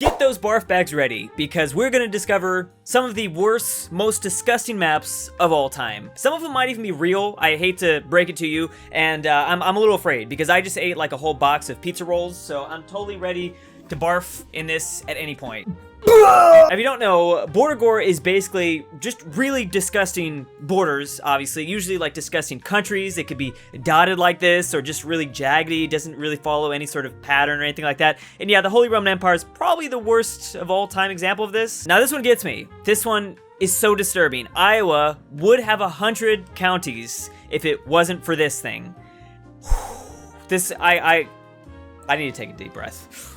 Get those barf bags ready, because we're gonna discover some of the worst, most disgusting maps of all time. Some of them might even be real, I hate to break it to you, and I'm a little afraid, because I just ate like a whole box of pizza rolls, so I'm totally ready to barf in this at any point. If you don't know, Bora Bora is basically just really disgusting borders, obviously. Usually like disgusting countries. It could be dotted like this or just really jaggedy, doesn't really follow any sort of pattern or anything like that. And yeah, the Holy Roman Empire is probably the worst of all time example of this. Now this one gets me. This one is so disturbing. Iowa would have 100 counties if it wasn't for this thing. This, I need to take a deep breath.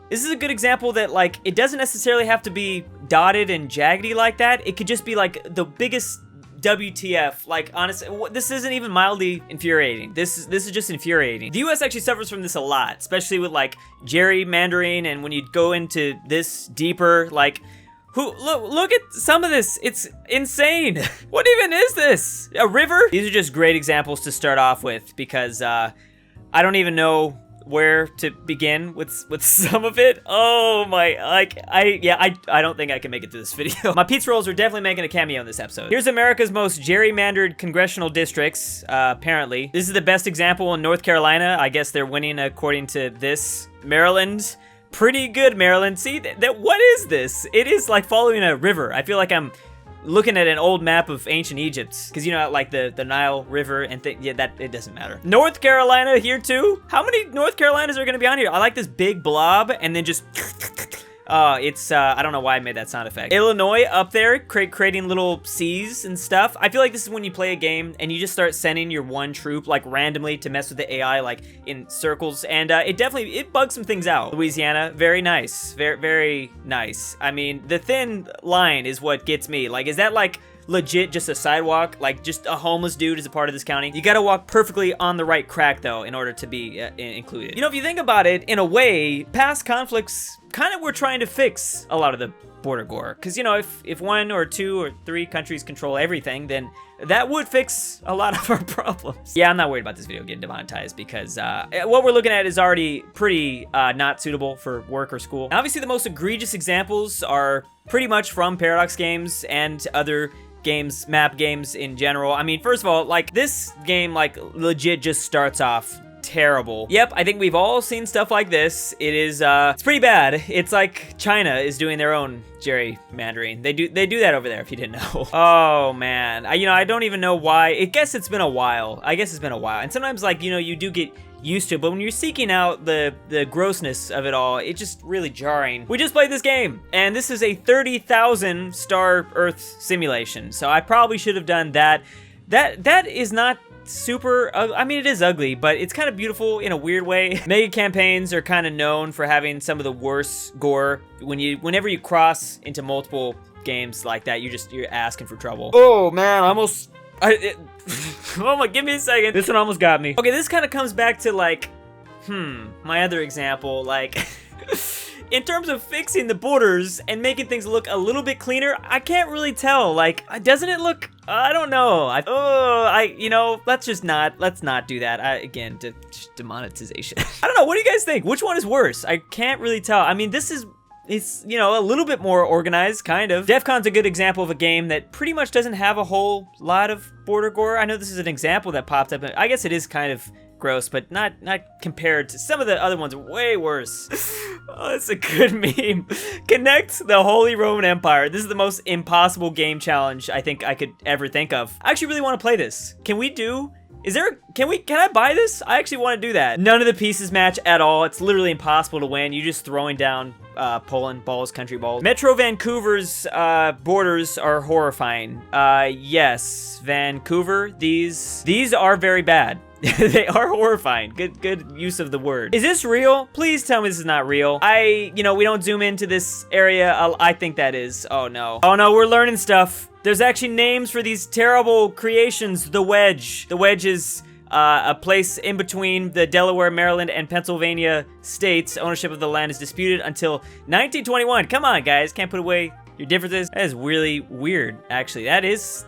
This is a good example that, like, it doesn't necessarily have to be dotted and jaggedy like that. It could just be, like, the biggest WTF. Like, honestly, this isn't even mildly infuriating. This is just infuriating. The US actually suffers from this a lot, especially with, like, gerrymandering, and when you go into this deeper, like, look at some of this. It's insane. What even is this? A river? These are just great examples to start off with, because, I don't even know where to begin with some of it. Oh my, like, I don't think I can make it through this video. My pizza rolls are definitely making a cameo in this episode. Here's America's most gerrymandered congressional districts, apparently. This is the best example in North Carolina. I guess they're winning according to this. Maryland, pretty good, Maryland. See, what is this? It is like following a river. I feel like I'm looking at an old map of ancient Egypt, because you know, like the Nile River and yeah, that it doesn't matter. North Carolina here too. How many North Carolinas are gonna be on here? I like this big blob and then just it's I don't know why I made that sound effect. Illinois up there, creating little C's and stuff. I feel like this is when you play a game and you just start sending your one troop like randomly to mess with the AI like in circles, and it bugs some things out. Louisiana, very nice, very nice. I mean, the thin line is what gets me. Like, is that like legit just a sidewalk? Like just a homeless dude is a part of this county? You gotta walk perfectly on the right crack though in order to be included. You know, if you think about it, in a way, past conflicts kind of were trying to fix a lot of the Bora Bora, because you know, if one or two or three countries control everything, then that would fix a lot of our problems. Yeah, I'm not worried about this video getting demonetized, because what we're looking at is already pretty not suitable for work or school. And obviously the most egregious examples are pretty much from Paradox games and other games, map games in general. I mean, first of all, like, this game like legit just starts off terrible. Yep, I think we've all seen stuff like this. It is it's pretty bad. It's like China is doing their own gerrymandering. They do that over there, if you didn't know. Oh man, I don't even know why. I guess it's been a while. And sometimes, like, you know, you do get used to it, but when you're seeking out the grossness of it all, it's just really jarring. We just played this game, and this is a 30,000 star Earth simulation, so I probably should have done that. That is not super, I mean, it is ugly, but it's kind of beautiful in a weird way. Mega campaigns are kind of known for having some of the worst gore. Whenever you cross into multiple games like that, you're asking for trouble. Oh man, oh my, give me a second. This one almost got me. Okay, this kind of comes back to like, my other example, like, in terms of fixing the borders and making things look a little bit cleaner, I can't really tell. Like, doesn't it look, I don't know. Let's not do that. Again, demonetization. I don't know, what do you guys think? Which one is worse? I can't really tell. I mean, it's, you know, a little bit more organized, kind of. DEFCON's a good example of a game that pretty much doesn't have a whole lot of Bora Bora. I know this is an example that popped up, and I guess it is kind of gross, but not compared to some of the other ones. Way worse. Oh, that's a good meme. Connect the Holy Roman Empire. This is the most impossible game challenge I think I could ever think of. I actually really want to play this. Can I buy this? I actually want to do that. None of the pieces match at all. It's literally impossible to win. You're just throwing down Poland balls, country balls. Metro Vancouver's borders are horrifying. Yes, Vancouver, these are very bad. They are horrifying. Good use of the word. Is this real? Please tell me this is not real. We don't zoom into this area. I think that is. Oh no. Oh no, we're learning stuff. There's actually names for these terrible creations. The Wedge. The Wedge is a place in between the Delaware, Maryland, and Pennsylvania states. Ownership of the land is disputed until 1921. Come on, guys. Can't put away your differences. That is really weird, actually. That is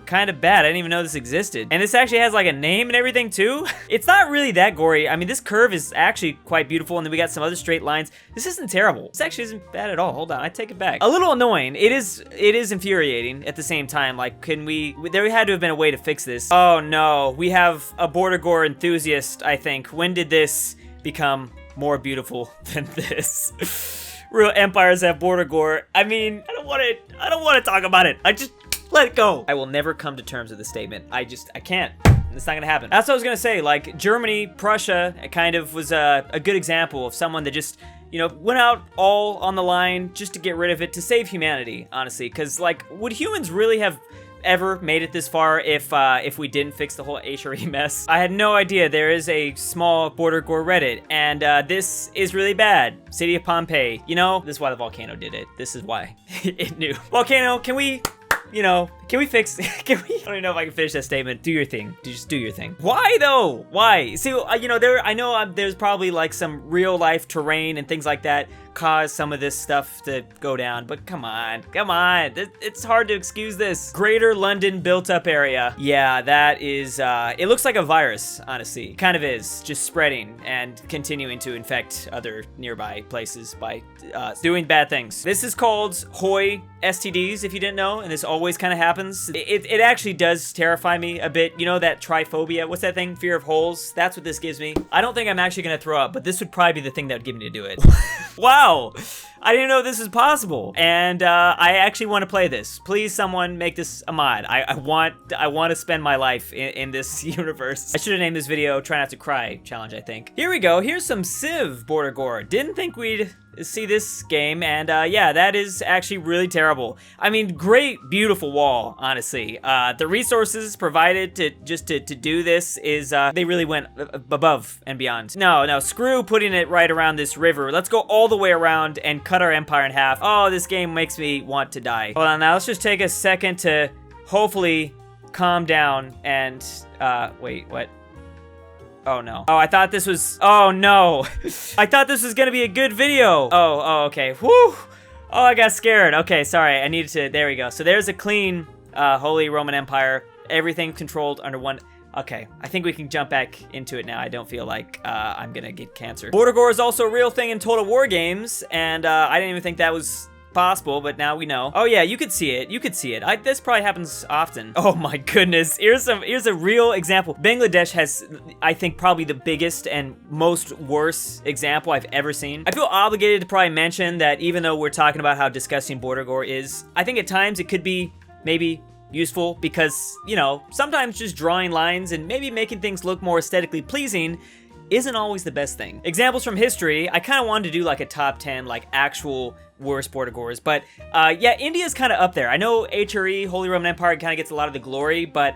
kind of bad. I didn't even know this existed. And this actually has like a name and everything too. It's not really that gory. I mean, this curve is actually quite beautiful, and then we got some other straight lines. This isn't terrible. This actually isn't bad at all. Hold on, I take it back. A little annoying. It is infuriating at the same time. Like, there had to have been a way to fix this. Oh no, we have a border gore enthusiast, I think. When did this become more beautiful than this? Real empires have border gore. I mean, I don't want to talk about it. I just let it go. I will never come to terms with this statement. I can't. It's not gonna happen. That's what I was gonna say. Like, Germany, Prussia, it kind of was a good example of someone that just, you know, went out all on the line just to get rid of it, to save humanity, honestly. Because, like, would humans really have ever made it this far if we didn't fix the whole HRE mess? I had no idea there is a small border gore Reddit, and this is really bad. City of Pompeii. You know, this is why the volcano did it. This is why it knew. Volcano, can we fix, I don't even know if I can finish that statement. Do your thing. Just do your thing. Why though? Why? See, you know, there's probably like some real life terrain and things like that cause some of this stuff to go down, but come on. It's hard to excuse this. Greater London built up area. Yeah, that is, it looks like a virus, honestly. It kind of is, just spreading and continuing to infect other nearby places by doing bad things. This is called Hoi STDs, if you didn't know, and this always kind of happens. It actually does terrify me a bit. You know that triphobia? What's that thing? Fear of holes? That's what this gives me. I don't think I'm actually gonna throw up, but this would probably be the thing that would get me to do it. Wow, I didn't know this was possible, and I actually want to play this. Please, someone make this a mod. I want to spend my life in this universe. I should have named this video "Try Not to Cry" challenge, I think. Here we go. Here's some Civ border gore. Didn't think we'd see this game, and yeah, that is actually really terrible. I mean, great, beautiful wall, honestly. The resources provided to do this is, they really went above and beyond. No, screw putting it right around this river. Let's go all the way around and cut our empire in half. Oh, this game makes me want to die. Hold on, now let's just take a second to hopefully calm down and, wait, what? Oh no. Oh, I thought this was, oh no. I thought this was gonna be a good video. Oh, okay, whew. Oh, I got scared. Okay, sorry, I needed to, there we go. So there's a clean, Holy Roman Empire. Everything controlled under one. Okay, I think we can jump back into it now. I don't feel like I'm gonna get cancer. Border gore is also a real thing in Total War games, and I didn't even think that was possible, but now we know. Oh yeah, you could see it. This probably happens often. Oh my goodness. Here's a real example. Bangladesh has, I think, probably the biggest and most worst example I've ever seen. I feel obligated to probably mention that even though we're talking about how disgusting border gore is, I think at times it could be maybe useful because, you know, sometimes just drawing lines and maybe making things look more aesthetically pleasing isn't always the best thing. Examples from history, I kind of wanted to do like a top 10, like actual worst border gores, but yeah, India's kind of up there. I know HRE, Holy Roman Empire, kind of gets a lot of the glory, but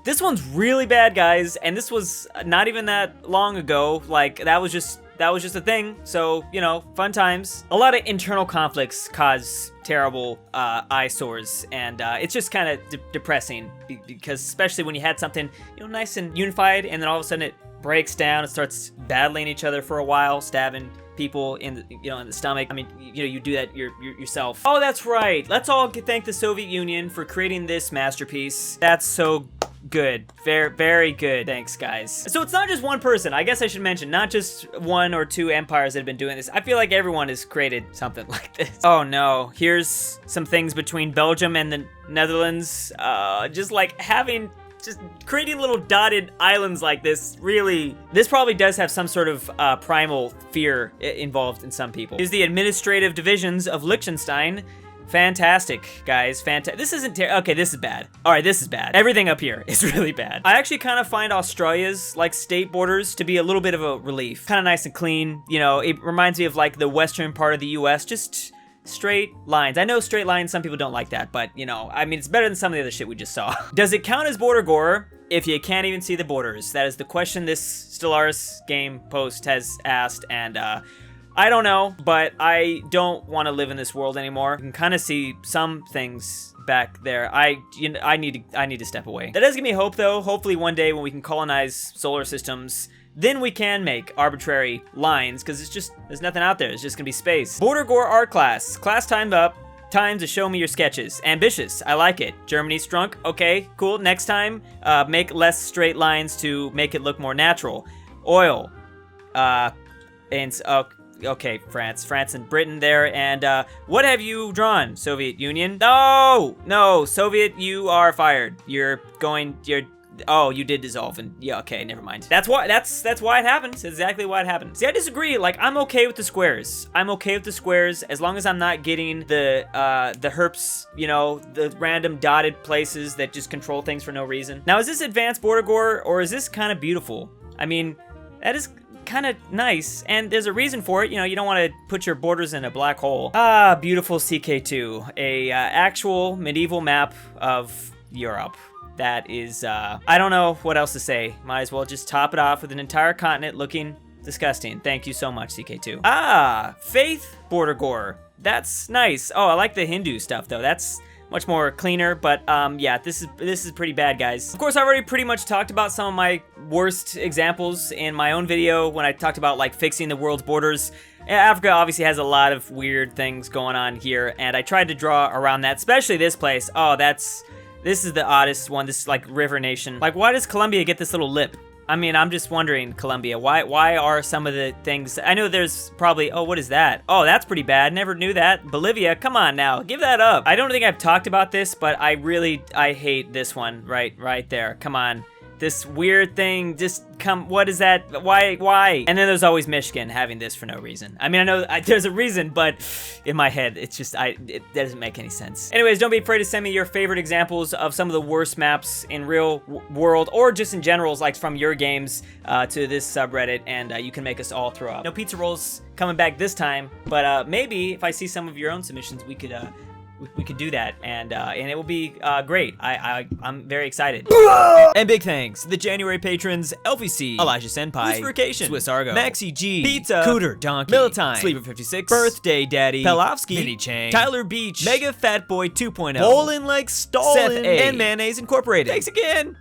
this one's really bad, guys, and this was not even that long ago. Like, that was just a thing, so, you know, fun times. A lot of internal conflicts cause terrible eyesores, and it's just kind of depressing, because especially when you had something, you know, nice and unified, and then all of a sudden it breaks down and starts battling each other for a while, stabbing people in the, you know, in the stomach. I mean, you know, you do that yourself. Oh, that's right. Let's all thank the Soviet Union for creating this masterpiece. That's so good. Very, very good. Thanks, guys. So it's not just one person. I guess I should mention, not just one or two empires that have been doing this. I feel like everyone has created something like this. Oh no. Here's some things between Belgium and the Netherlands. Just creating little dotted islands like this, really, this probably does have some sort of primal fear involved in some people. Here's the administrative divisions of Liechtenstein. Fantastic, guys, this isn't okay, this is bad. All right, this is bad. Everything up here is really bad. I actually kind of find Australia's, like, state borders to be a little bit of a relief. Kind of nice and clean, you know, it reminds me of, like, the western part of the US, just straight lines. I know straight lines, some people don't like that, but, you know, I mean, it's better than some of the other shit we just saw. Does it count as border gore if you can't even see the borders? That is the question this Stellaris game post has asked, and I don't know, but I don't want to live in this world anymore. You can kind of see some things back there. I need to step away. That does give me hope, though. Hopefully one day when we can colonize solar systems, then we can make arbitrary lines, because it's just, there's nothing out there. It's just gonna be space. Border gore art class. Class timed up. time to show me your sketches. Ambitious, I like it. Germany's drunk, okay, cool. Next time, make less straight lines to make it look more natural. Oil, okay, France and Britain there, and what have you drawn? Soviet Union? No, Soviet, you are fired. Oh, you did dissolve, and yeah, okay, never mind. That's why it happens. Exactly why it happens. See, I disagree. Like, I'm okay with the squares. I'm okay with the squares as long as I'm not getting the herps, you know, the random dotted places that just control things for no reason. Now, is this advanced border gore, or is this kind of beautiful? I mean, that is kind of nice, and there's a reason for it. You know, you don't want to put your borders in a black hole. Ah, beautiful CK2, a actual medieval map of Europe. That is, I don't know what else to say. Might as well just top it off with an entire continent looking disgusting. Thank you so much, CK2. Ah, Faith border gore. That's nice. Oh, I like the Hindu stuff though. That's much more cleaner, but yeah, this is pretty bad, guys. Of course, I've already pretty much talked about some of my worst examples in my own video when I talked about like fixing the world's borders. Africa obviously has a lot of weird things going on here, and I tried to draw around that, especially this place. Oh, this is the oddest one. This is like River Nation. Like, why does Colombia get this little lip? I mean, I'm just wondering, Colombia, why are some of the things... I know there's probably... Oh, what is that? Oh, that's pretty bad. Never knew that. Bolivia, come on now. Give that up. I don't think I've talked about this, but I hate this one right there. Come on. This weird thing, what is that? Why? And then there's always Michigan having this for no reason. I mean, I know there's a reason, but in my head, it's just, it doesn't make any sense. Anyways, don't be afraid to send me your favorite examples of some of the worst maps in real world, or just in general, like from your games, to this subreddit, and you can make us all throw up. No pizza rolls coming back this time, but maybe if I see some of your own submissions, we could do that, and it will be great. I'm very excited. And big thanks to the January patrons: Elphie C, Elijah Senpai, Ruserification, SwissAargau, Maxy G, Pizza, CooterDonkey, Millatime, Sleeper56, Birthday Daddy, Vinnie Cheng, Tyler Beach, Mega Fat Boy 2.0, ballinlikestalin, Seth A, and Mayonnaise Incorporated. Thanks again.